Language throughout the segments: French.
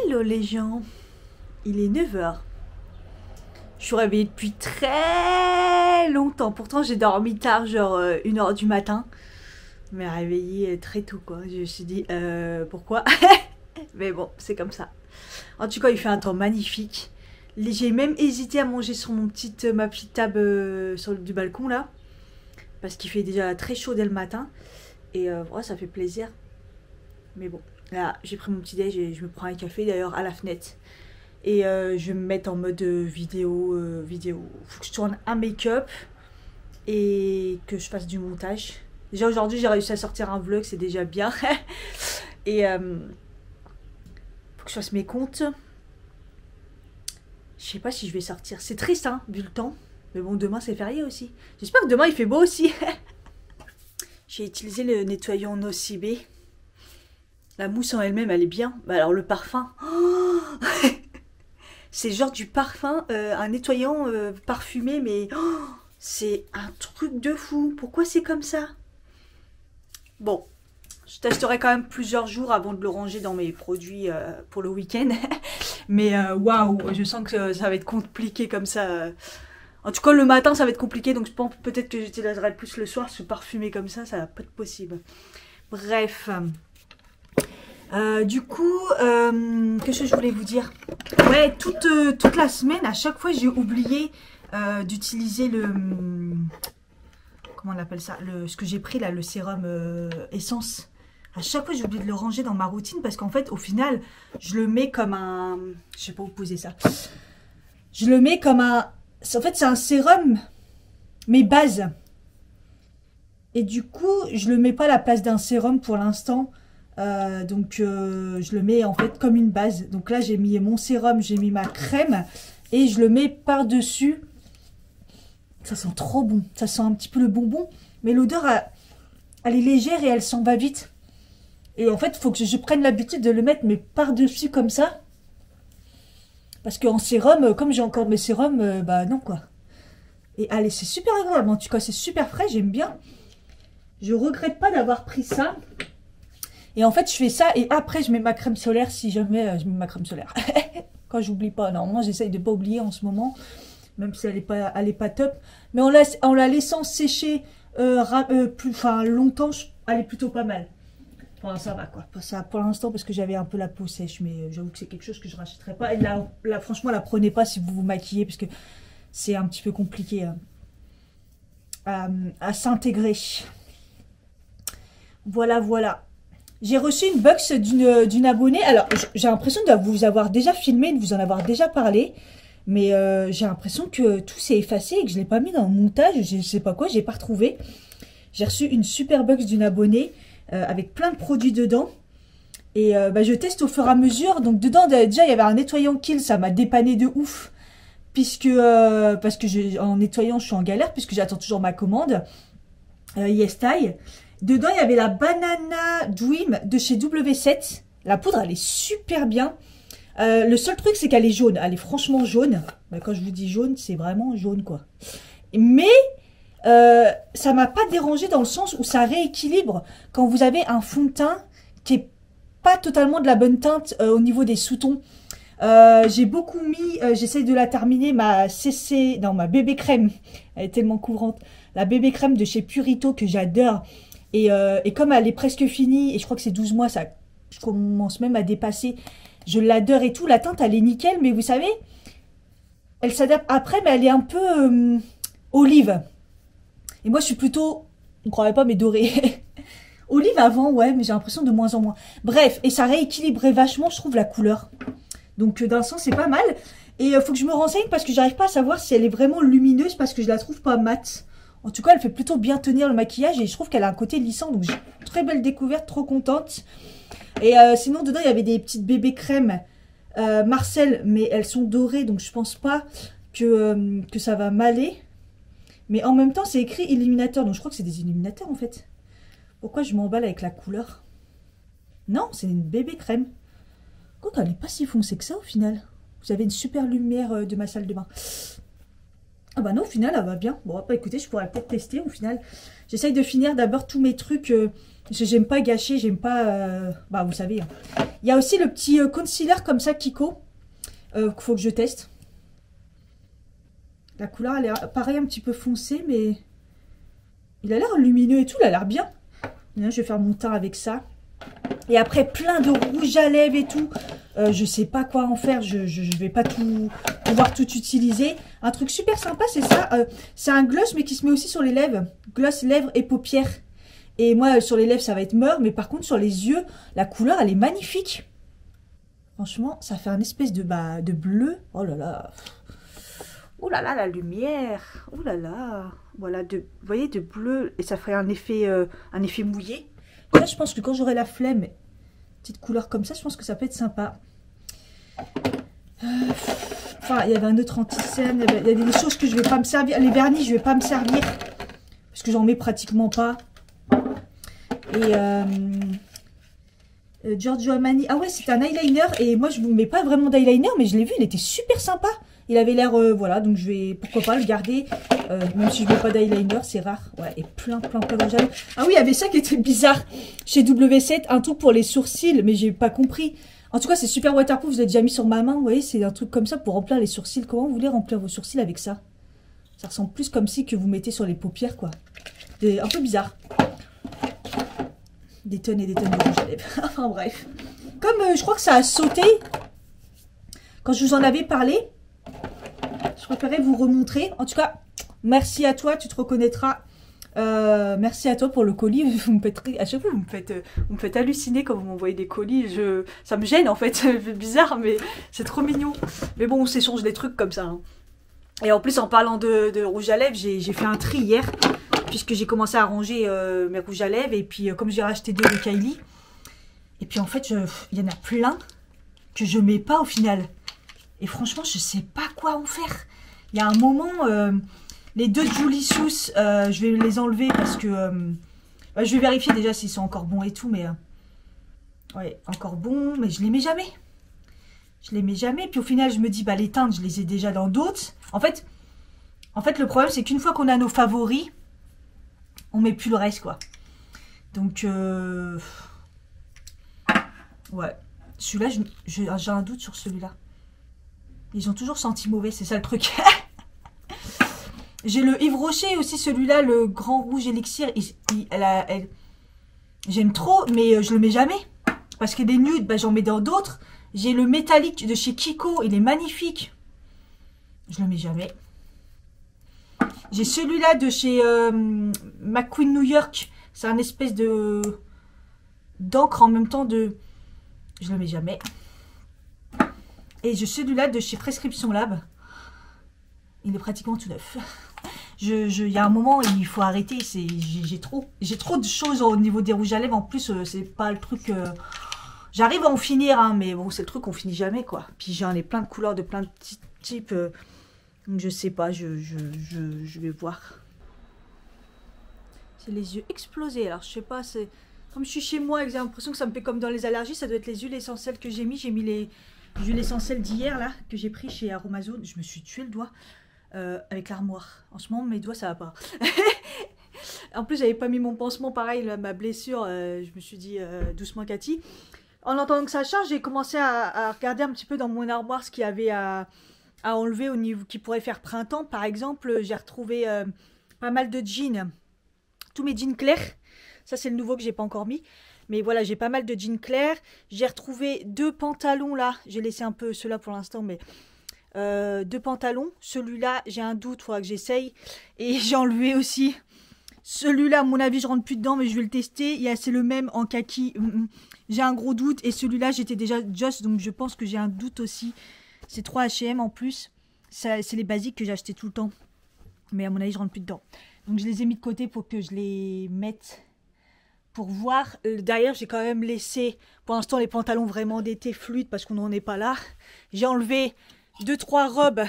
Hello les gens, il est 9 heures. Je suis réveillée depuis très longtemps. Pourtant j'ai dormi tard, genre 1 heure du matin. Mais réveillée très tôt quoi. Je me suis dit pourquoi. Mais bon, c'est comme ça. En tout cas, il fait un temps magnifique. J'ai même hésité à manger sur ma petite table du balcon là. Parce qu'il fait déjà très chaud dès le matin. Et ouais, ça fait plaisir. Mais bon, là j'ai pris mon petit déj et je me prends un café d'ailleurs à la fenêtre. Et je vais me mettre en mode vidéo. Faut que je tourne un make-up et que je fasse du montage. Déjà aujourd'hui j'ai réussi à sortir un vlog, c'est déjà bien. Et faut que je fasse mes comptes. Je sais pas si je vais sortir. C'est triste hein, vu le temps. Mais bon, demain c'est férié aussi. J'espère que demain il fait beau aussi. J'ai utilisé le nettoyant Nocibé. La mousse en elle-même, elle est bien. Bah alors le parfum. Oh c'est genre du parfum, un nettoyant parfumé, mais oh c'est un truc de fou. Pourquoi c'est comme ça? Bon, je testerai quand même plusieurs jours avant de le ranger dans mes produits pour le week-end. Mais waouh, je sens que ça va être compliqué comme ça. En tout cas, le matin, ça va être compliqué. Donc je pense peut-être que j'utiliserai plus le soir. Se parfumer comme ça va pas être possible. Bref. Du coup, qu'est-ce que je voulais vous dire? Ouais, toute la semaine, à chaque fois, j'ai oublié d'utiliser le... Comment on appelle ça? Ce que j'ai pris là, le sérum essence. À chaque fois, j'ai oublié de le ranger dans ma routine parce qu'en fait, au final, je le mets comme un... Je sais pas où poser ça. Je le mets comme un... En fait, c'est un sérum, mais base. Et du coup, je le mets pas à la place d'un sérum pour l'instant. Donc je le mets en fait comme une base. Donc là j'ai mis mon sérum, j'ai mis ma crème et je le mets par dessus. Ça sent trop bon, ça sent un petit peu le bonbon, mais l'odeur elle est légère et elle s'en va vite. Et en fait il faut que je prenne l'habitude de le mettre mais par dessus comme ça, parce qu'en sérum, comme j'ai encore mes sérums, bah non quoi. Et allez, c'est super agréable en tout cas, c'est super frais, j'aime bien. Je regrette pas d'avoir pris ça. Et en fait, je fais ça et après, je mets ma crème solaire si jamais je mets ma crème solaire. Quand j'oublie pas. Normalement, j'essaye de ne pas oublier en ce moment, même si elle est pas top. Mais en la laissant sécher longtemps, elle est plutôt pas mal. Enfin, ça va quoi. Ça, pour l'instant, parce que j'avais un peu la peau sèche, mais j'avoue que c'est quelque chose que je rachèterais pas. Et là, franchement, la prenez pas si vous vous maquillez, parce que c'est un petit peu compliqué à s'intégrer. Voilà, voilà. J'ai reçu une box d'une abonnée. Alors, j'ai l'impression de vous avoir déjà filmé, de vous en avoir déjà parlé. Mais j'ai l'impression que tout s'est effacé et que je ne l'ai pas mis dans le montage. Je ne sais pas quoi, je n'ai pas retrouvé. J'ai reçu une super box d'une abonnée avec plein de produits dedans. Et je teste au fur et à mesure. Donc dedans, déjà, il y avait un nettoyant Kill. Ça m'a dépanné de ouf. Parce que en nettoyant, je suis en galère. Puisque j'attends toujours ma commande. YesTie. Dedans, il y avait la Banana Dream de chez W7. La poudre, elle est super bien. Le seul truc, c'est qu'elle est jaune. Elle est franchement jaune. Quand je vous dis jaune, c'est vraiment jaune, quoi. Mais ça m'a pas dérangé dans le sens où ça rééquilibre quand vous avez un fond de teint qui est pas totalement de la bonne teinte au niveau des sous-tons. J'ai beaucoup mis, j'essaye de la terminer, ma bébé crème. Elle est tellement couvrante. La bébé crème de chez Purito que j'adore. Et comme elle est presque finie, et je crois que c'est 12 mois, je commence même à dépasser, je l'adore et tout, la teinte elle est nickel, mais vous savez, elle s'adapte après, mais elle est un peu olive. Et moi je suis plutôt, on ne croirait pas, mais dorée. Olive avant, ouais, mais j'ai l'impression de moins en moins. Bref, et ça rééquilibrait vachement, je trouve, la couleur. Donc d'un sens, c'est pas mal. Et il faut que je me renseigne parce que j'arrive pas à savoir si elle est vraiment lumineuse parce que je la trouve pas mate. En tout cas, elle fait plutôt bien tenir le maquillage et je trouve qu'elle a un côté lissant. Donc, j'ai une très belle découverte, trop contente. Et sinon, dedans, il y avait des petites bébés crèmes Marcel, mais elles sont dorées. Donc, je pense pas que ça va m'aller. Mais en même temps, c'est écrit illuminateur. Donc, je crois que c'est des illuminateurs, en fait. Pourquoi je m'emballe avec la couleur? Non, c'est une bébé crème. Quoique, elle n'est pas si foncée que ça, au final. Vous avez une super lumière de ma salle de bain. Ah bah non, au final, elle va bien. Bon, bah écoutez, je pourrais peut-être tester au final. J'essaye de finir d'abord tous mes trucs. Parce que j'aime pas gâcher, j'aime pas... bah vous savez, hein. Il y a aussi le petit concealer comme ça, Kiko, qu'il faut que je teste. La couleur, elle est pareil, un petit peu foncée, mais il a l'air lumineux et tout, il a l'air bien. Là, je vais faire mon teint avec ça. Et après, plein de rouge à lèvres et tout. Je sais pas quoi en faire, je vais pas tout pouvoir tout utiliser. Un truc super sympa, c'est ça. C'est un gloss, mais qui se met aussi sur les lèvres. Gloss, lèvres et paupières. Et moi, sur les lèvres, ça va être mort. Mais par contre, sur les yeux, la couleur, elle est magnifique. Franchement, ça fait un espèce de bleu. Oh là là. Oh là là, la lumière. Oh là là. Voilà, vous voyez, de bleu. Et ça ferait un effet mouillé. Là, je pense que quand j'aurai la flemme, petite couleur comme ça, je pense que ça peut être sympa. Enfin, il y avait un autre anti-cerne. Il y a des choses que je vais pas me servir. Les vernis, je vais pas me servir. Parce que j'en mets pratiquement pas. Et Giorgio Armani. Ah ouais, c'est un eyeliner. Et moi, je ne mets pas vraiment d'eyeliner, mais je l'ai vu, il était super sympa. Il avait l'air, voilà, donc je vais, pourquoi pas, le garder. Même si je ne mets pas d'eyeliner, c'est rare. Ouais, et plein de rouge à lèvres. Ah oui, il y avait ça qui était bizarre. Chez W7, un truc pour les sourcils, mais j'ai pas compris. En tout cas, c'est super waterproof, je l'ai déjà mis sur ma main. Vous voyez, c'est un truc comme ça pour remplir les sourcils. Comment vous voulez remplir vos sourcils avec ça? Ça ressemble plus comme si que vous mettez sur les paupières, quoi. Un peu bizarre. Des tonnes et des tonnes de rouge à lèvres. Enfin bref. Comme je crois que ça a sauté quand je vous en avais parlé, je préférais vous remontrer. En tout cas, merci à toi, tu te reconnaîtras. Merci à toi pour le colis. Vous me faites, à chaque fois, vous me faites halluciner quand vous m'envoyez des colis. Ça me gêne en fait. C'est bizarre, mais c'est trop mignon. Mais bon, on s'échange des trucs comme ça. Hein. Et en plus, en parlant de rouge à lèvres, j'ai fait un tri hier. Puisque j'ai commencé à ranger mes rouges à lèvres. Et puis, comme j'ai racheté 2 de Kylie. Et puis, en fait, il y en a plein que je mets pas au final. Et franchement, je sais pas quoi en faire. Il y a un moment, les 2 de Julicius, je vais les enlever parce que... je vais vérifier déjà s'ils sont encore bons et tout. Mais ouais, encore bons. Mais je les mets jamais. Je les mets jamais. Puis au final, je me dis, bah les teintes, je les ai déjà dans d'autres. En fait, le problème, c'est qu'une fois qu'on a nos favoris... on met plus le reste, quoi. Donc, ouais. Celui-là, j'ai un doute sur celui-là. Ils ont toujours senti mauvais, c'est ça le truc. J'ai le Yves Rocher aussi, celui-là, le grand rouge élixir. J'aime trop, mais je le mets jamais. Parce que des nudes, bah, j'en mets dans d'autres. J'ai le métallique de chez Kiko, il est magnifique. Je le mets jamais. J'ai celui-là de chez McQueen New York. C'est un espèce de d'encre en même temps de... Je le mets jamais. Et j'ai celui-là de chez Prescription Lab. Il est pratiquement tout neuf. Il y a un moment, il faut arrêter. J'ai trop de choses au niveau des rouges à lèvres. En plus, c'est pas le truc... J'arrive à en finir, hein, mais bon, c'est le truc qu'on finit jamais, quoi. Puis j'en ai plein de couleurs, de plein de petits types... donc je sais pas, je vais voir. C'est les yeux explosés. Alors je sais pas, c'est comme je suis chez moi et que j'ai l'impression que ça me fait comme dans les allergies, ça doit être les huiles essentielles que j'ai mis. J'ai mis les huiles essentielles d'hier là, que j'ai pris chez Aromazone. Je me suis tué le doigt avec l'armoire. En ce moment, mes doigts ça va pas. En plus, j'avais pas mis mon pansement pareil, là, ma blessure. Je me suis dit doucement Cathy. En entendant que ça charge, j'ai commencé à regarder un petit peu dans mon armoire ce qu'il y avait à enlever au niveau qui pourrait faire printemps. Par exemple, j'ai retrouvé pas mal de jeans. Tous mes jeans clairs. Ça, c'est le nouveau que j'ai pas encore mis. Mais voilà, j'ai pas mal de jeans clairs. J'ai retrouvé 2 pantalons là. J'ai laissé un peu ceux-là pour l'instant, mais 2 pantalons. Celui-là, j'ai un doute, il faudra que j'essaye. Et j'ai enlevé aussi celui-là. À mon avis, je rentre plus dedans, mais je vais le tester. C'est le même en kaki. J'ai un gros doute. Et celui-là, j'étais déjà Joss, donc je pense que j'ai un doute aussi. C'est 3 H&M en plus. C'est les basiques que j'achetais tout le temps. Mais à mon avis, je rentre plus dedans. Donc, je les ai mis de côté pour que je les mette pour voir. Derrière, j'ai quand même laissé, pour l'instant, les pantalons vraiment d'été fluides parce qu'on n'en est pas là. J'ai enlevé 2-3 robes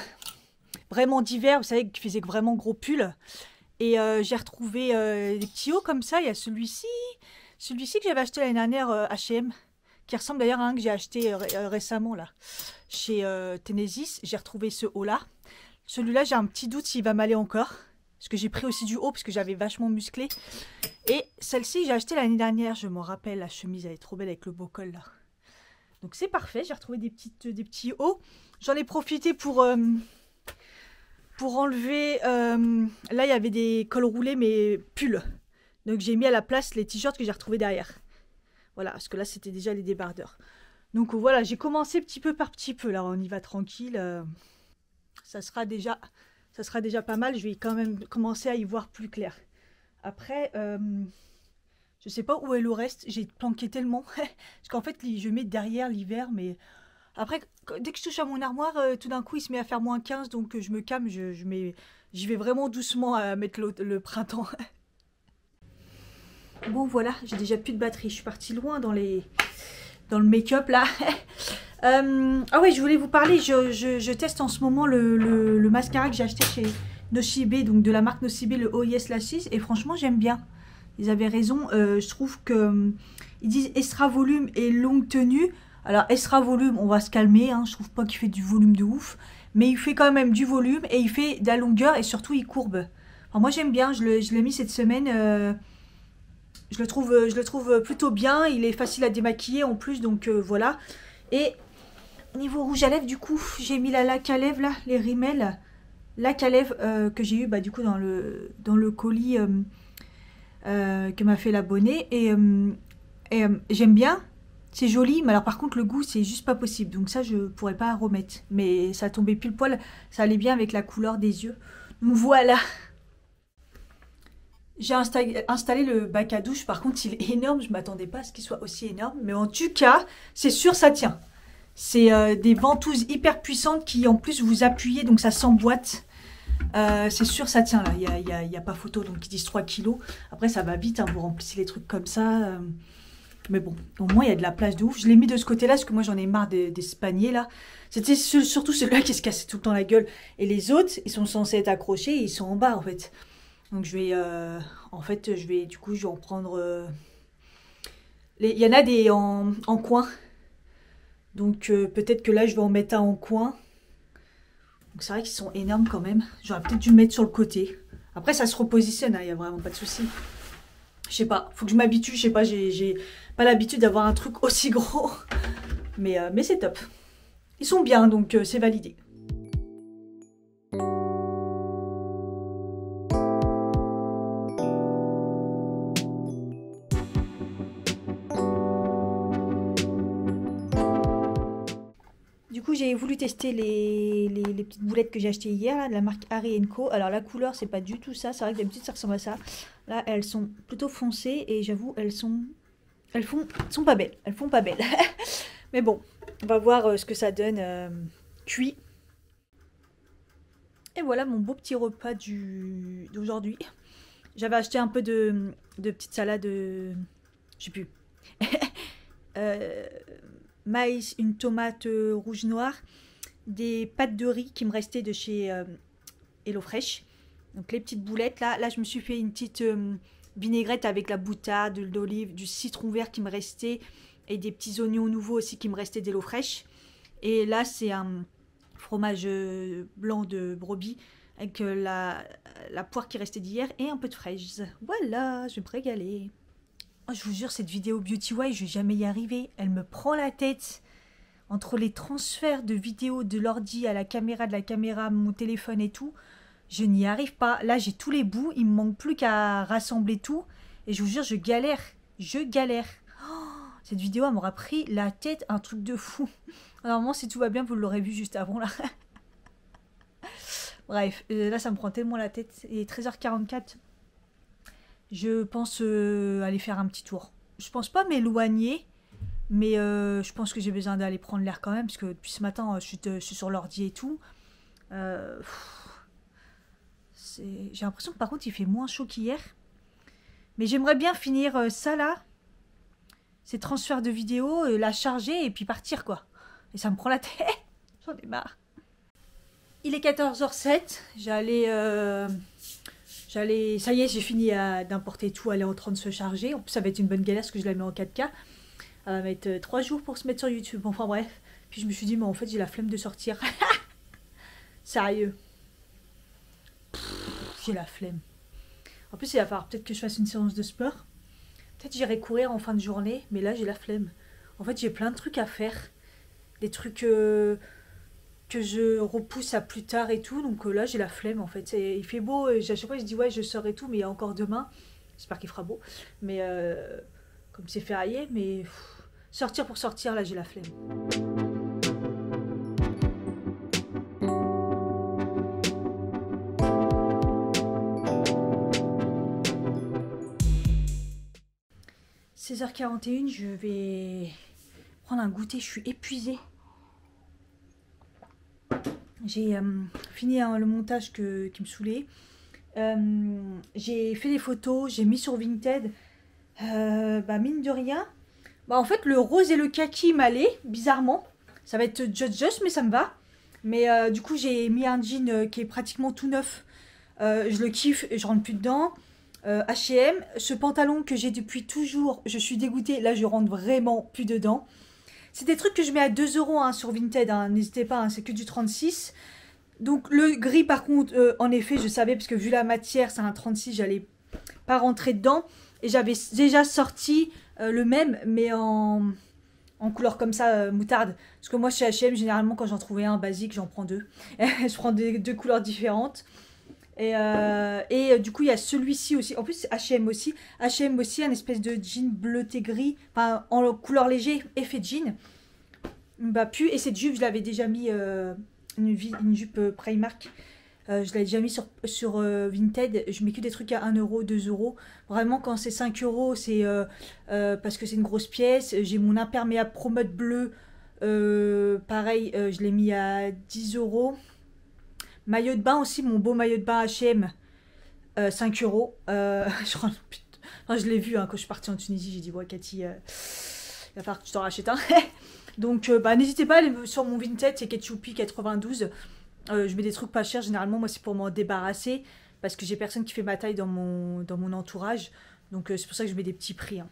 vraiment d'hiver. Vous savez, qui faisaient vraiment gros pulls. Et j'ai retrouvé des petits hauts comme ça. Il y a celui-ci. Celui-ci que j'avais acheté l'année dernière H&M. Qui ressemble d'ailleurs à un que j'ai acheté récemment là, chez Tenesis. J'ai retrouvé ce haut-là. Celui-là, j'ai un petit doute s'il va m'aller encore. Parce que j'ai pris aussi du haut, parce que j'avais vachement musclé. Et celle-ci, j'ai acheté l'année dernière, je m'en rappelle. La chemise, elle est trop belle avec le beau col là. Donc c'est parfait, j'ai retrouvé des petits hauts. J'en ai profité pour enlever... là, il y avait des cols roulés, mais pulls. Donc j'ai mis à la place les t-shirts que j'ai retrouvés derrière. Voilà, parce que là, c'était déjà les débardeurs. Donc voilà, j'ai commencé petit peu par petit peu. Là, on y va tranquille. Ça sera déjà pas mal. Je vais quand même commencer à y voir plus clair. Après, je sais pas où est le reste. J'ai planqué tellement. Parce qu'en fait, je mets derrière l'hiver. Mais après, dès que je touche à mon armoire, tout d'un coup, il se met à faire -15. Donc je me calme. J'y vais vraiment doucement à mettre le printemps. Bon, voilà, j'ai déjà plus de batterie. Je suis partie loin dans le make-up là. Ah ouais, je voulais vous parler, je teste en ce moment le mascara que j'ai acheté chez Nocibé, donc de la marque Nocibé, le Oh Yes Lashes, et franchement j'aime bien. Ils avaient raison, je trouve que ils disent extra volume et longue tenue. Alors extra volume, on va se calmer, hein, je trouve pas qu'il fait du volume de ouf, mais il fait quand même du volume et il fait de la longueur et surtout il courbe. Enfin, moi j'aime bien, je l'ai mis cette semaine, je le trouve plutôt bien, il est facile à démaquiller en plus, donc voilà. Et niveau rouge à lèvres, du coup, j'ai mis la laque à lèvres, là, les Rimmel, laque à lèvres que j'ai eu, bah, du coup, dans le colis que m'a fait l'abonné. Et j'aime bien, c'est joli, mais alors par contre, le goût, c'est juste pas possible. Donc ça, je pourrais pas remettre. Mais ça tombait pile poil, ça allait bien avec la couleur des yeux. Donc voilà. J'ai installé le bac à douche, par contre il est énorme, je ne m'attendais pas à ce qu'il soit aussi énorme, mais en tout cas, c'est sûr ça tient. C'est des ventouses hyper puissantes qui en plus vous appuyez, donc ça s'emboîte. C'est sûr ça tient là, il y a pas photo, donc ils disent 3 kilos. Après ça va vite, hein, vous remplissez les trucs comme ça. Mais bon, au moins il y a de la place de ouf. Je l'ai mis de ce côté-là, parce que moi j'en ai marre des paniers là. C'était surtout celui-là qui se cassait tout le temps la gueule. Et les autres, ils sont censés être accrochés, et ils sont en bas en fait. Donc je vais, du coup, je vais en prendre... Il y en a des en coin. Donc peut-être que là, je vais en mettre un en coin. Donc c'est vrai qu'ils sont énormes quand même. J'aurais peut-être dû le mettre sur le côté. Après, ça se repositionne, hein, il n'y a vraiment pas de souci. Je sais pas, faut que je m'habitue. Je sais pas, j'ai pas l'habitude d'avoir un truc aussi gros. Mais c'est top. Ils sont bien, donc c'est validé. Du coup, j'ai voulu tester les petites boulettes que j'ai achetées hier, là, de la marque Harry & Co. Alors, la couleur, c'est pas du tout ça. C'est vrai que d'habitude, ça ressemble à ça. Là, elles sont plutôt foncées et j'avoue, elles sont pas belles. Elles font pas belles. Mais bon, on va voir ce que ça donne cuit. Et voilà mon beau petit repas d'aujourd'hui. J'avais acheté un peu de petites salades, je sais plus. Maïs, une tomate rouge-noire, des pâtes de riz qui me restaient de chez HelloFresh. Donc les petites boulettes là. Là je me suis fait une petite vinaigrette avec la boutade, de l'huile d'olive, du citron vert qui me restait et des petits oignons nouveaux aussi qui me restaient d'HelloFresh. Et là c'est un fromage blanc de brebis avec la poire qui restait d'hier et un peu de fraises. Voilà, je vais me régaler. Oh, je vous jure, cette vidéo Beauty Wise, je vais jamais y arriver. Elle me prend la tête. Entre les transferts de vidéos de l'ordi à la caméra, de la caméra à mon téléphone et tout, je n'y arrive pas. Là, j'ai tous les bouts. Il me manque plus qu'à rassembler tout. Et je vous jure, je galère. Je galère. Oh, cette vidéo, elle m'aura pris la tête, un truc de fou. Normalement, si tout va bien, vous l'aurez vu juste avant, là. Bref, là, ça me prend tellement la tête. Il est 13h44. Je pense aller faire un petit tour. Je pense pas m'éloigner, mais je pense que j'ai besoin d'aller prendre l'air quand même, parce que depuis ce matin, je suis sur l'ordi et tout. J'ai l'impression que par contre, il fait moins chaud qu'hier. Mais j'aimerais bien finir ça là, ces transferts de vidéos, la charger et puis partir quoi. Et ça me prend la tête. J'en ai marre. Il est 14h07. Ça y est, j'ai fini d'importer tout, elle est en train de se charger. En plus, ça va être une bonne galère parce que je la mets en 4K. Elle va mettre 3 jours pour se mettre sur YouTube. Bon, enfin bref. Puis je me suis dit, mais en fait, j'ai la flemme de sortir. Sérieux. J'ai la flemme. En plus, il va falloir peut-être que je fasse une séance de sport. Peut-être j'irai courir en fin de journée, mais là, j'ai la flemme. En fait, j'ai plein de trucs à faire. Des trucs que je repousse à plus tard et tout. Donc là, j'ai la flemme en fait. Il fait beau. Et à chaque fois, je dis ouais, je sors et tout. Mais il y a encore demain. J'espère qu'il fera beau. Mais comme c'est férié. Mais sortir pour sortir, là, j'ai la flemme. 16h41, je vais prendre un goûter. Je suis épuisée. J'ai fini le montage qui me saoulait. J'ai fait des photos, j'ai mis sur Vinted. Mine de rien. En fait, le rose et le kaki m'allaient, bizarrement. Ça va être just, mais ça me va. Mais du coup, j'ai mis un jean qui est pratiquement tout neuf. Je le kiffe et je rentre plus dedans. H&M, ce pantalon que j'ai depuis toujours, je suis dégoûtée. Là, je rentre vraiment plus dedans. C'est des trucs que je mets à 2 € hein, sur Vinted. Hein, n'hésitez pas, hein, c'est que du 36. Donc le gris, par contre, en effet, je savais, parce que vu la matière, c'est un 36, j'allais pas rentrer dedans. Et j'avais déjà sorti le même, mais en couleur comme ça, moutarde. Parce que moi, chez H&M, généralement, quand j'en trouvais un basique, j'en prends deux. Je prends deux couleurs différentes. Et du coup, il y a celui-ci aussi. En plus, c'est H&M aussi. H&M aussi, un espèce de jean bleuté gris. Enfin, en couleur léger, effet jean. Puis, et cette jupe, je l'avais déjà mis, une jupe Primark. Je l'avais déjà mis sur Vinted. Je mets que des trucs à 1 €, 2 €. Vraiment, quand c'est 5 €, c'est parce que c'est une grosse pièce. J'ai mon imperméable Promode bleu. Pareil, je l'ai mis à 10 €. Maillot de bain aussi, mon beau maillot de bain H&M, 5 €. Je l'ai vu hein, quand je suis partie en Tunisie, j'ai dit ouais Cathy, il va falloir que tu t'en rachètes un. Donc n'hésitez pas, sur mon Vinted, c'est Ketchupi 92. Je mets des trucs pas chers, généralement moi c'est pour m'en débarrasser, parce que j'ai personne qui fait ma taille dans mon entourage. Donc c'est pour ça que je mets des petits prix. Hein.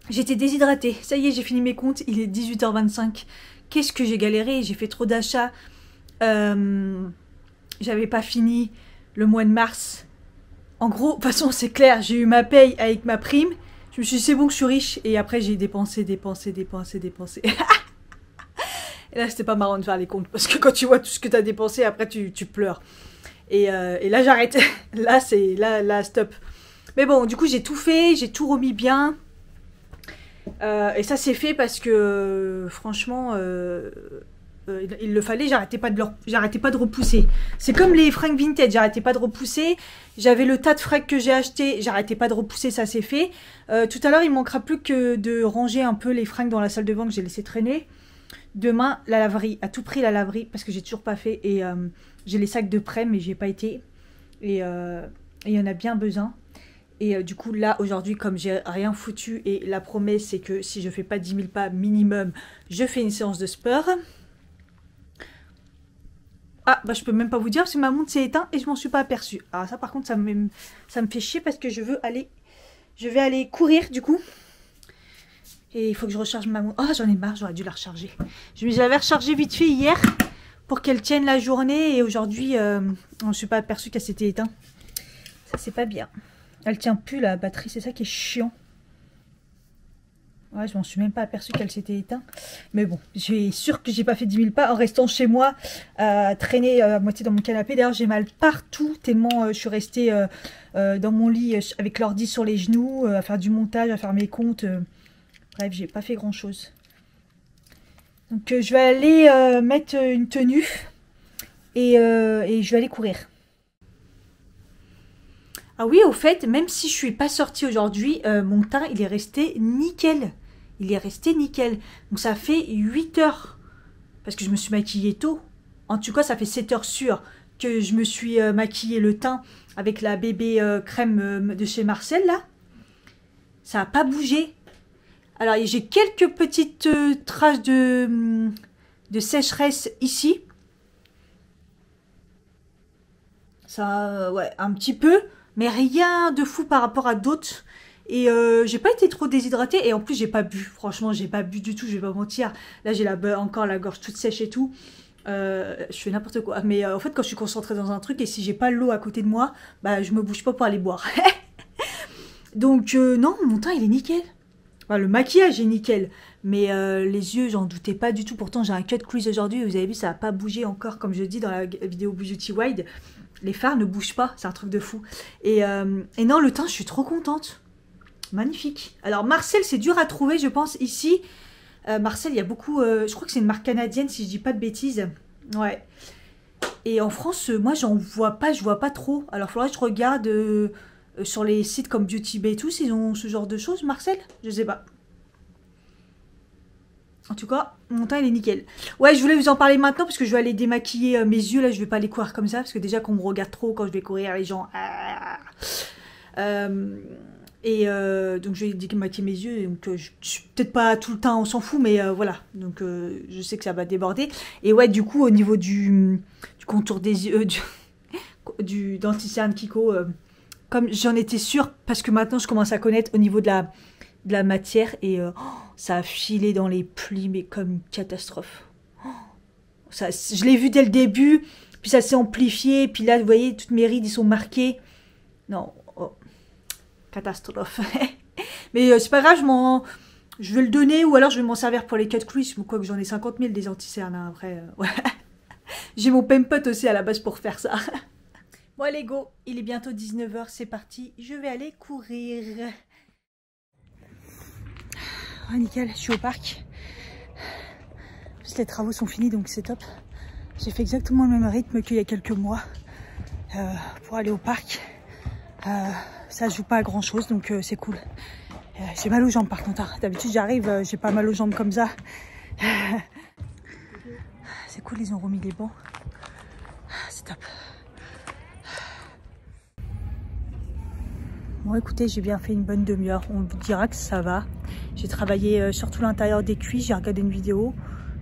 J'étais déshydratée, ça y est, j'ai fini mes comptes, il est 18h25. Qu'est-ce que j'ai galéré, j'ai fait trop d'achats. J'avais pas fini le mois de mars. En gros, de toute façon, c'est clair, j'ai eu ma paye avec ma prime. Je me suis dit, c'est bon que je suis riche. Et après, j'ai dépensé. Et là, c'était pas marrant de faire les comptes. Parce que quand tu vois tout ce que t'as dépensé, après, tu pleures. Et là, j'arrête. Là, stop. Mais bon, du coup, j'ai tout fait, j'ai tout remis bien. Et ça c'est fait parce que franchement il le fallait, j'arrêtais pas de repousser. C'est comme les fringues vintage, j'arrêtais pas de repousser. J'avais le tas de fringues que j'ai acheté, j'arrêtais pas de repousser, ça c'est fait. Tout à l'heure il manquera plus que de ranger un peu les fringues dans la salle de bain que j'ai laissé traîner. Demain la laverie, à tout prix la laverie, parce que j'ai toujours pas fait. Et j'ai les sacs de prêt mais j'ai pas été. Et il y en a bien besoin. Et du coup, là, aujourd'hui, comme j'ai rien foutu, et la promesse, c'est que si je fais pas 10 000 pas minimum, je fais une séance de sport. Ah, je peux même pas vous dire, parce que ma montre s'est éteinte et je m'en suis pas aperçue. Alors ça, par contre, ça me fait chier parce que je vais aller courir, du coup. Et il faut que je recharge ma montre. Oh, j'en ai marre, j'aurais dû la recharger. Je l'avais rechargée vite fait hier pour qu'elle tienne la journée. Et aujourd'hui, je ne suis pas aperçue qu'elle s'était éteinte. Ça, c'est pas bien. Elle tient plus la batterie, c'est ça qui est chiant. Ouais, je m'en suis même pas aperçue qu'elle s'était éteinte. Mais bon, je suis sûre que j'ai pas fait 10 000 pas en restant chez moi, traîner à moitié dans mon canapé. D'ailleurs, j'ai mal partout, tellement je suis restée dans mon lit avec l'ordi sur les genoux, à faire du montage, à faire mes comptes. Bref, j'ai pas fait grand chose. Donc je vais aller mettre une tenue et je vais aller courir. Ah oui, au fait, même si je suis pas sortie aujourd'hui, mon teint, il est resté nickel. Il est resté nickel. Donc ça fait 8 heures. Parce que je me suis maquillée tôt. En tout cas, ça fait 7 heures sûres que je me suis maquillée le teint avec la bébé crème de chez Marcel, là. Ça n'a pas bougé. Alors, j'ai quelques petites traces de sécheresse ici. Ça, ouais, un petit peu. Mais rien de fou par rapport à d'autres. Et j'ai pas été trop déshydratée. Et en plus, j'ai pas bu. Franchement, j'ai pas bu du tout. Je vais pas mentir. Là, j'ai encore la gorge toute sèche et tout. Je fais n'importe quoi. Mais en fait, quand je suis concentrée dans un truc et si j'ai pas l'eau à côté de moi, je me bouge pas pour aller boire. Donc, non, mon teint, il est nickel. Enfin, le maquillage est nickel. Mais les yeux, j'en doutais pas du tout. Pourtant, j'ai un cut crease aujourd'hui. Vous avez vu, ça n'a pas bougé encore, comme je dis dans la vidéo Beauty Wide. Les fards ne bougent pas. C'est un truc de fou. Et non, le teint, je suis trop contente. Magnifique. Alors, Marcel, c'est dur à trouver, je pense, ici. Marcel, il y a beaucoup... je crois que c'est une marque canadienne, si je dis pas de bêtises. Ouais. Et en France, moi, j'en vois pas. Je vois pas trop. Alors, il faudrait que je regarde sur les sites comme Beauty Bay et tout, s'ils ont ce genre de choses, Marcel. Je sais pas. En tout cas, mon teint, il est nickel. Ouais, je voulais vous en parler maintenant parce que je vais aller démaquiller mes yeux. Là, je vais pas les courir comme ça parce que déjà qu'on me regarde trop quand je vais courir, les gens... donc je vais démaquiller mes yeux, donc je suis peut-être pas tout le temps, on s'en fout, mais voilà, donc je sais que ça va déborder. Et ouais, du coup, au niveau du contour des yeux, du dentician Kiko, comme j'en étais sûre, parce que maintenant je commence à connaître au niveau de la matière, et ça a filé dans les plis, mais comme une catastrophe. Ça, je l'ai vu dès le début, puis ça s'est amplifié, puis là, vous voyez, toutes mes rides, ils sont marquées. Non, catastrophe. Mais c'est pas grave, je vais le donner ou alors je vais m'en servir pour les cut crease. Quoi que j'en ai 50 000 des anti-cernes hein, après. Ouais. J'ai mon pempot aussi à la base pour faire ça. Bon allez go, il est bientôt 19 h, c'est parti. Je vais aller courir. Oh, nickel, je suis au parc. Juste les travaux sont finis donc c'est top. J'ai fait exactement le même rythme qu'il y a quelques mois pour aller au parc. Ça joue pas à grand chose donc c'est cool. J'ai mal aux jambes par contre. Hein. D'habitude j'arrive, j'ai pas mal aux jambes comme ça. C'est cool, ils ont remis les bancs. C'est top. Bon écoutez, j'ai bien fait une bonne demi-heure. On vous dira que ça va. J'ai travaillé surtout l'intérieur des cuisses. J'ai regardé une vidéo.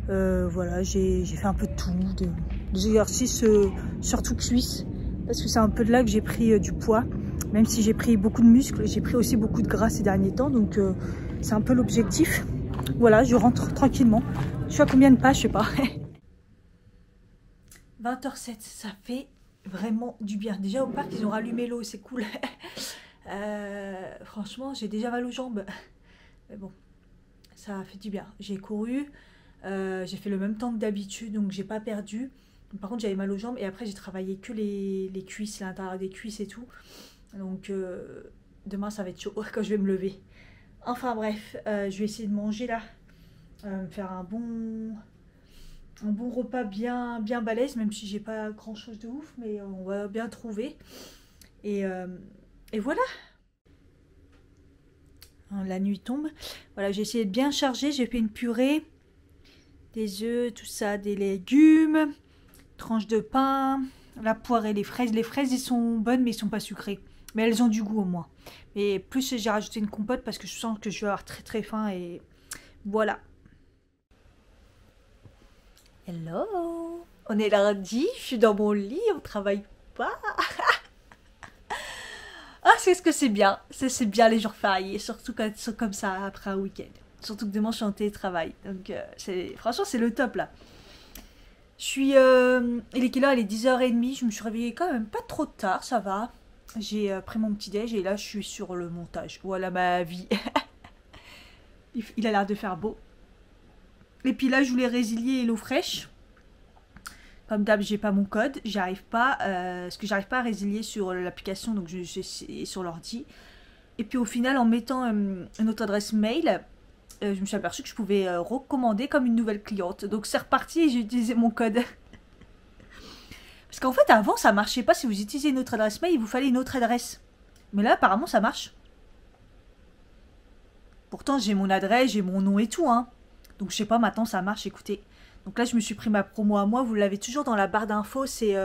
Voilà, j'ai fait un peu de tout. Des exercices surtout cuisses. Parce que c'est un peu de là que j'ai pris du poids. Même si j'ai pris beaucoup de muscles, j'ai pris aussi beaucoup de gras ces derniers temps. Donc c'est un peu l'objectif. Voilà, je rentre tranquillement. Je suis à combien de pas, je sais pas. 20h07, ça fait vraiment du bien. Déjà au parc, ils ont rallumé l'eau, c'est cool. Franchement, j'ai déjà mal aux jambes. Mais bon, ça fait du bien. J'ai couru, j'ai fait le même temps que d'habitude, donc j'ai pas perdu. Par contre, j'avais mal aux jambes et après, j'ai travaillé que les cuisses, l'intérieur des cuisses et tout. Donc demain ça va être chaud quand je vais me lever. Enfin bref, je vais essayer de manger là, me faire un bon repas bien balèze, même si j'ai pas grand chose de ouf, mais on va bien trouver. Et voilà. La nuit tombe. Voilà, j'ai essayé de bien charger, j'ai fait une purée, des œufs, tout ça, des légumes, tranches de pain, la poire et les fraises. Les fraises, ils sont bonnes, mais ils sont pas sucrées. Mais elles ont du goût au moins. Et plus j'ai rajouté une compote parce que je sens que je vais avoir très très faim et voilà. Hello. On est lundi, je suis dans mon lit, on travaille pas. Ah, c'est ce que c'est bien. C'est bien les jours fériés, surtout quand ils sont comme ça après un week-end. Surtout que demain je suis en télétravail. Donc franchement c'est le top là. Je suis... il est quelle heure? Il est 10h30. Je me suis réveillée quand même pas trop tard, ça va. J'ai pris mon petit déj et là je suis sur le montage. Voilà ma vie. Il a l'air de faire beau. Et puis là je voulais résilier Hello Fresh. Comme d'hab j'ai pas mon code. J'arrive pas. Parce que j'arrive pas à résilier sur l'application. Donc j'ai sur l'ordi. Et puis au final en mettant une autre adresse mail. Je me suis aperçue que je pouvais recommander comme une nouvelle cliente. Donc c'est reparti et j'ai utilisé mon code. Parce qu'en fait, avant, ça marchait pas. Si vous utilisez une autre adresse mail, il vous fallait une autre adresse. Mais là, apparemment, ça marche. Pourtant, j'ai mon adresse, j'ai mon nom et tout. Hein. Donc, je sais pas, maintenant, ça marche. Écoutez. Donc là, je me suis pris ma promo à moi. Vous l'avez toujours dans la barre d'infos. C'est